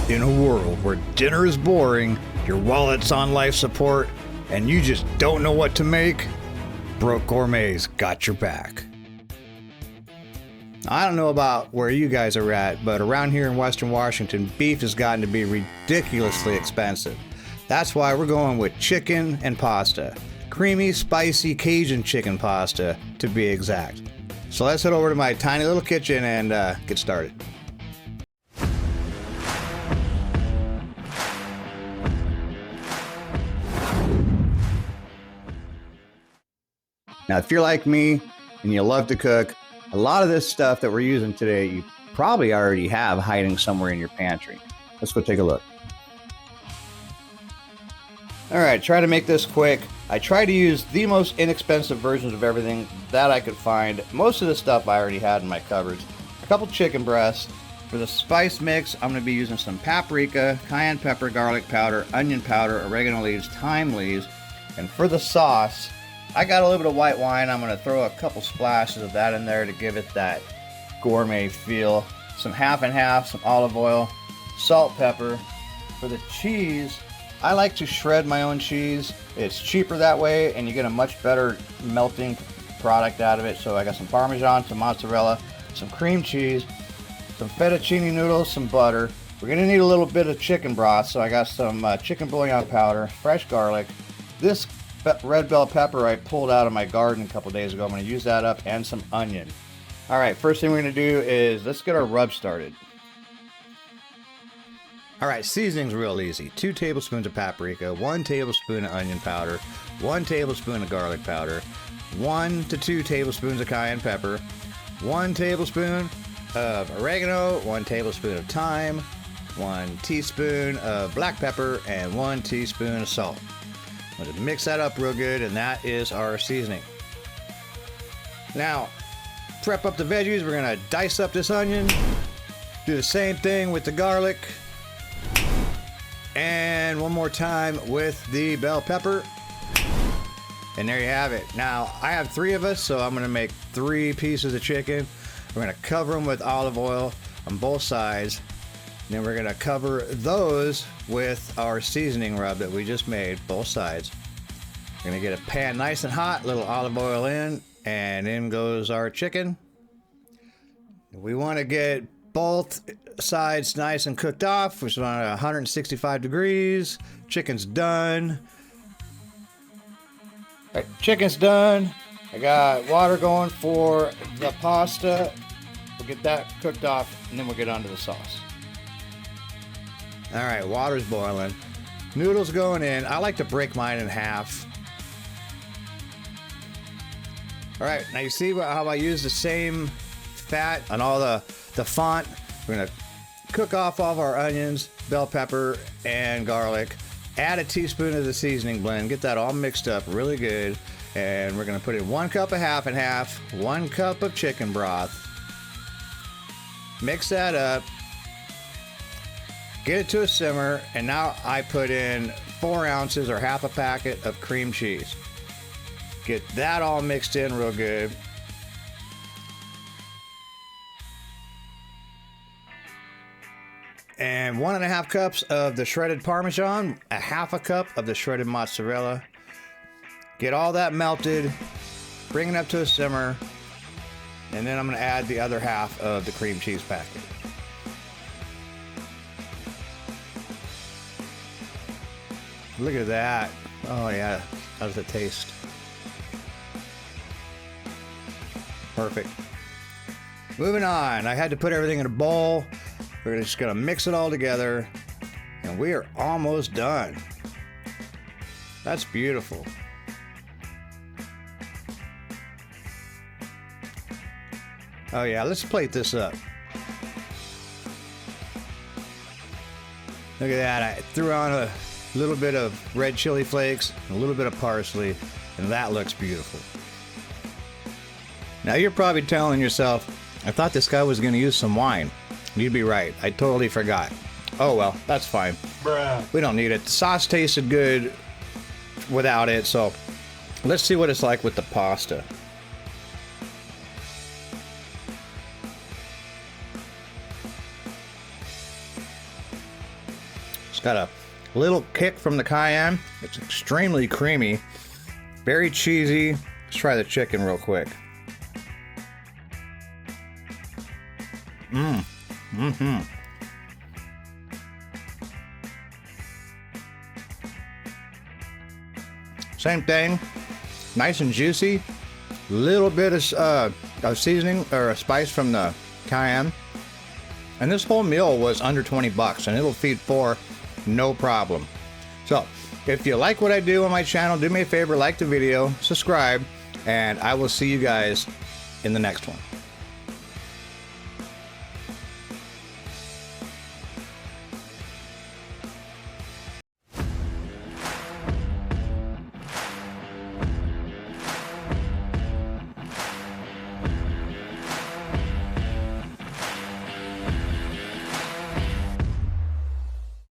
In a world where dinner is boring, your wallet's on life support, and you just don't know what to make, Broke Gourmet's got your back. I don't know about where you guys are at, but around here in Western Washington, beef has gotten to be ridiculously expensive. That's why we're going with chicken and pasta. Creamy, spicy Cajun chicken pasta, to be exact. So let's head over to my tiny little kitchen and get started. Now, if you're like me and you love to cook, a lot of this stuff that we're using today, you probably already have hiding somewhere in your pantry. Let's go take a look. All right, try to make this quick. I try to use the most inexpensive versions of everything that I could find. Most of the stuff I already had in my cupboards. A couple chicken breasts. For the spice mix, I'm going to be using some paprika, cayenne pepper, garlic powder, onion powder, oregano leaves, thyme leaves. And for the sauce, I got a little bit of white wine. I'm going to throw a couple splashes of that in there to give it that gourmet feel. Some half and half, some olive oil, salt, pepper. For the cheese, I like to shred my own cheese. It's cheaper that way and you get a much better melting product out of it. So I got some Parmesan, some mozzarella, some cream cheese, some fettuccine noodles, some butter. We're going to need a little bit of chicken broth. So I got some chicken bouillon powder, fresh garlic. This red bell pepper I pulled out of my garden a couple days ago. I'm going to use that up and some onion. All right, first thing we're going to do is let's get our rub started. All right, seasoning's real easy. 2 tablespoons of paprika, 1 tablespoon of onion powder, 1 tablespoon of garlic powder, 1 to 2 tablespoons of cayenne pepper, 1 tablespoon of oregano, 1 tablespoon of thyme, 1 teaspoon of black pepper, and 1 teaspoon of salt. I'm going to mix that up real good, and that is our seasoning. Now, prep up the veggies. We're going to dice up this onion. Do the same thing with the garlic. And one more time with the bell pepper. And there you have it. Now, I have 3 of us, so I'm going to make 3 pieces of chicken. We're going to cover them with olive oil on both sides. And then we're going to cover those with our seasoning rub that we just made, both sides. We're going to get a pan nice and hot, little olive oil in, and in goes our chicken. We want to get both sides nice and cooked off, which is on 165 degrees. Chicken's done. All right, chicken's done. I got water going for the pasta. We'll get that cooked off, and then we'll get onto the sauce. All right, water's boiling. Noodles going in. I like to break mine in half. All right, now you see how I use the same fat on all the font. We're gonna cook off all of our onions, bell pepper, and garlic. Add a teaspoon of the seasoning blend. Get that all mixed up really good. And we're gonna put in 1 cup of half and half, 1 cup of chicken broth. Mix that up. Get it to a simmer, and now I put in 4 ounces or half a packet of cream cheese. Get that all mixed in real good. And 1.5 cups of the shredded Parmesan, a half a cup of the shredded mozzarella. Get all that melted, bring it up to a simmer, and then I'm going to add the other half of the cream cheese packet. Look at that. Oh yeah, how's it taste? Perfect. Moving on, I had to put everything in a bowl. We're just gonna mix it all together, and we are almost done. That's beautiful. Oh yeah, let's plate this up. Look at that, I threw on a little bit of red chili flakes, a little bit of parsley, and that looks beautiful. Now you're probably telling yourself, I thought this guy was gonna use some wine. You'd be right, I totally forgot. Oh well, that's fine. Bruh. We don't need it. The sauce tasted good without it, so let's see what it's like with the pasta. It's got a little kick from the cayenne. It's extremely creamy, very cheesy. Let's try the chicken real quick. Same thing, nice and juicy. Little bit of seasoning or a spice from the cayenne. And this whole meal was under 20 bucks, and it'll feed 4, no problem. So, if you like what I do on my channel, do me a favor, like the video, subscribe, and I will see you guys in the next one.